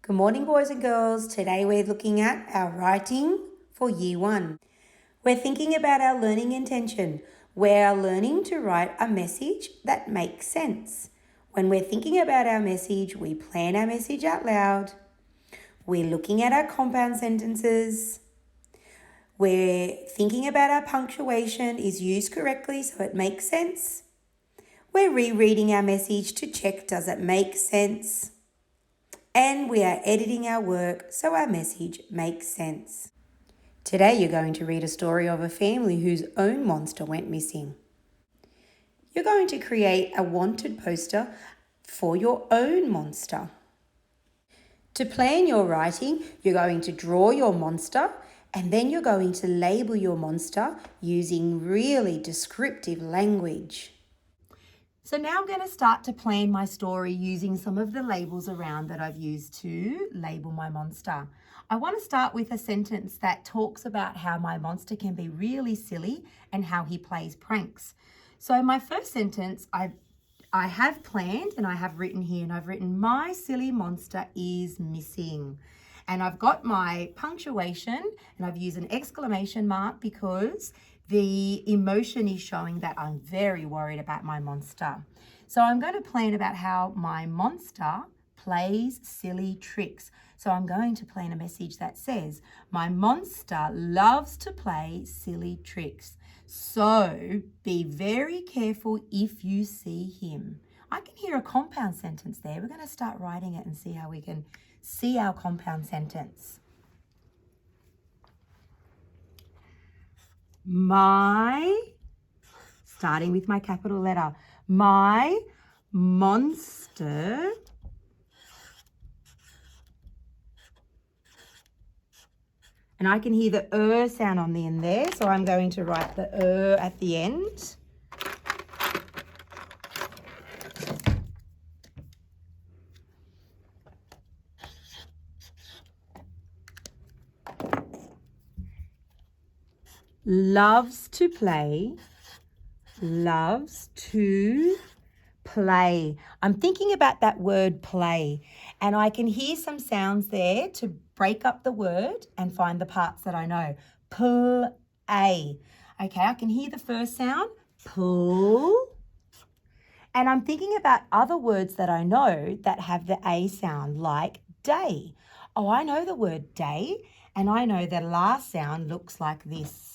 Good morning, boys and girls. Today we're looking at our writing for Year 1. We're thinking about our learning intention. We're learning to write a message that makes sense. When we're thinking about our message, we plan our message out loud. We're looking at our compound sentences. We're thinking about our punctuation is used correctly so it makes sense. We're rereading our message to check does it make sense. And we are editing our work so our message makes sense. Today you're going to read a story of a family whose own monster went missing. You're going to create a wanted poster for your own monster. To plan your writing, you're going to draw your monster and then you're going to label your monster using really descriptive language. So now I'm going to start to plan my story using some of the labels around that I've used to label my monster. I want to start with a sentence that talks about how my monster can be really silly and how he plays pranks. So my first sentence I have planned and I have written here, and I've written my silly monster is missing. And I've got my punctuation and I've used an exclamation mark because the emotion is showing that I'm very worried about my monster. So I'm going to plan about how my monster plays silly tricks. So I'm going to plan a message that says, my monster loves to play silly tricks. So be very careful if you see him. I can hear a compound sentence there. We're going to start writing it and see how we can see our compound sentence. Starting with my capital letter, my monster and I can hear the sound on the end there, so I'm going to write the at the end. Loves to play. I'm thinking about that word play, and I can hear some sounds there to break up the word and find the parts that I know. Play. Okay, I can hear the first sound, pull. And I'm thinking about other words that I know that have the A sound, like day. Oh, I know the word day, and I know the last sound looks like this.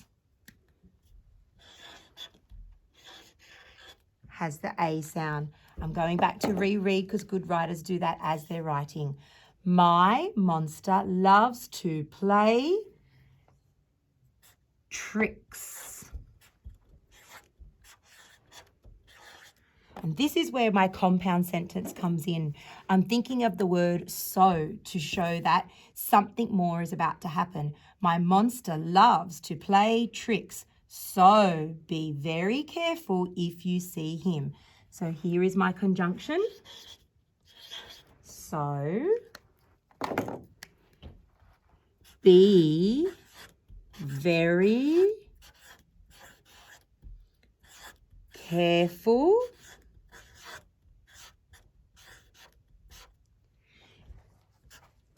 Has the A sound. I'm going back to reread because good writers do that as they're writing. My monster loves to play tricks. And this is where my compound sentence comes in. I'm thinking of the word so to show that something more is about to happen. My monster loves to play tricks. So be very careful if you see him. So here is my conjunction. So be very careful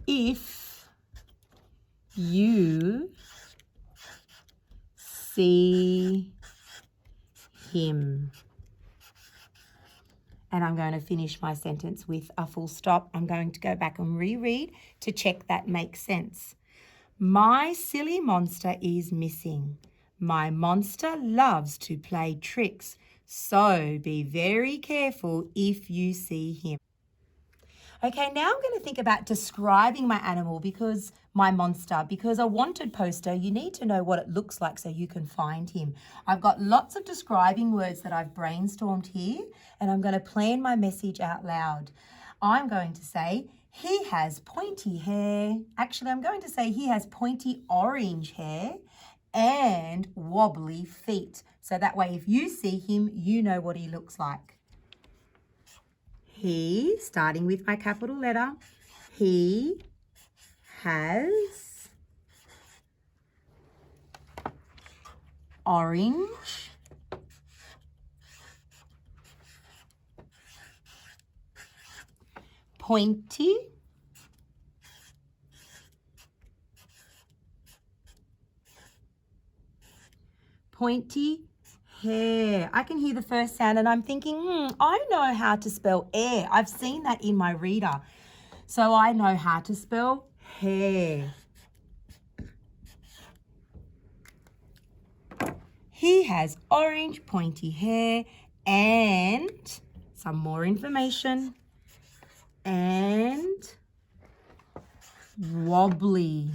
if you see him. And I'm going to finish my sentence with a full stop. I'm going to go back and reread to check that makes sense. My silly monster is missing. My monster loves to play tricks, so be very careful if you see him. Okay, now I'm going to think about describing my animal because a wanted poster, you need to know what it looks like so you can find him. I've got lots of describing words that I've brainstormed here, and I'm going to plan my message out loud. I'm going to say, he has pointy hair. Actually, I'm going to say he has pointy orange hair and wobbly feet. So that way, if you see him, you know what he looks like. He, starting with my capital letter, he has orange pointy pointy hair. I can hear the first sound and I'm thinking, I know how to spell air. I've seen that in my reader. So I know how to spell hair. He has orange pointy hair and some more information. And wobbly.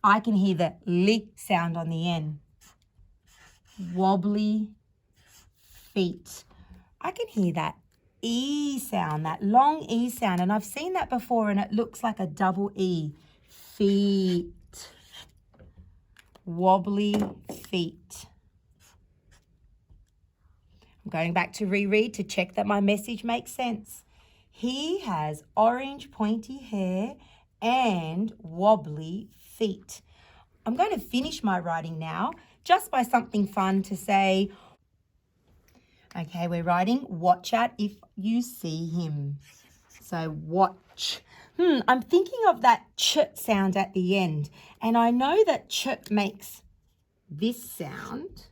I can hear the li sound on the end. Wobbly feet. I can hear that E sound, that long E sound, and I've seen that before and it looks like a double E. Feet. Wobbly feet. I'm going back to reread to check that my message makes sense. He has orange pointy hair and wobbly feet. I'm going to finish my writing now just by something fun to say. Okay, we're writing watch out if you see him. So watch. I'm thinking of that ch sound at the end. And I know that ch makes this sound.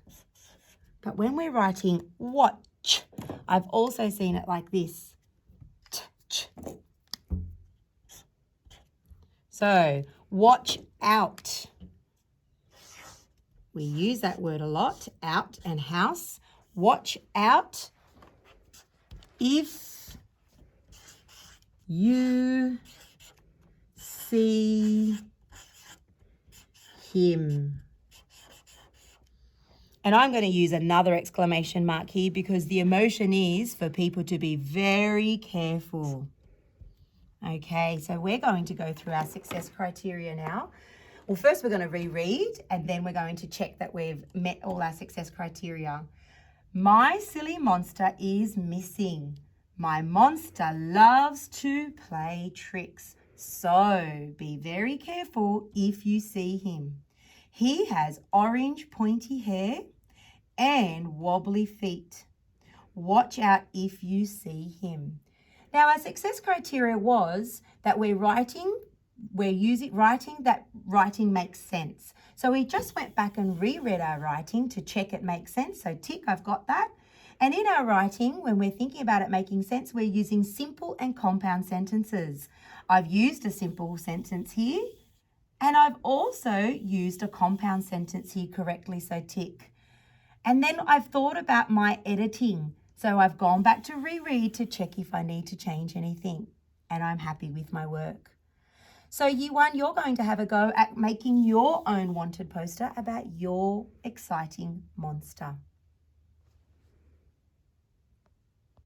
But when we're writing watch, I've also seen it like this. Ch. So watch out. We use that word a lot, out and house. Watch out if you see him. And I'm going to use another exclamation mark here because the emotion is for people to be very careful. Okay, so we're going to go through our success criteria now. Well, first we're going to reread and then we're going to check that we've met all our success criteria. My silly monster is missing. My monster loves to play tricks. So be very careful if you see him. He has orange pointy hair and wobbly feet. Watch out if you see him. Now, our success criteria was that writing that writing makes sense. So we just went back and reread our writing to check it makes sense. So tick, I've got that. And in our writing, when we're thinking about it making sense, we're using simple and compound sentences. I've used a simple sentence here, and I've also used a compound sentence here correctly, so tick. And then I've thought about my editing. So I've gone back to reread to check if I need to change anything. And I'm happy with my work. So Year 1, you're going to have a go at making your own wanted poster about your exciting monster.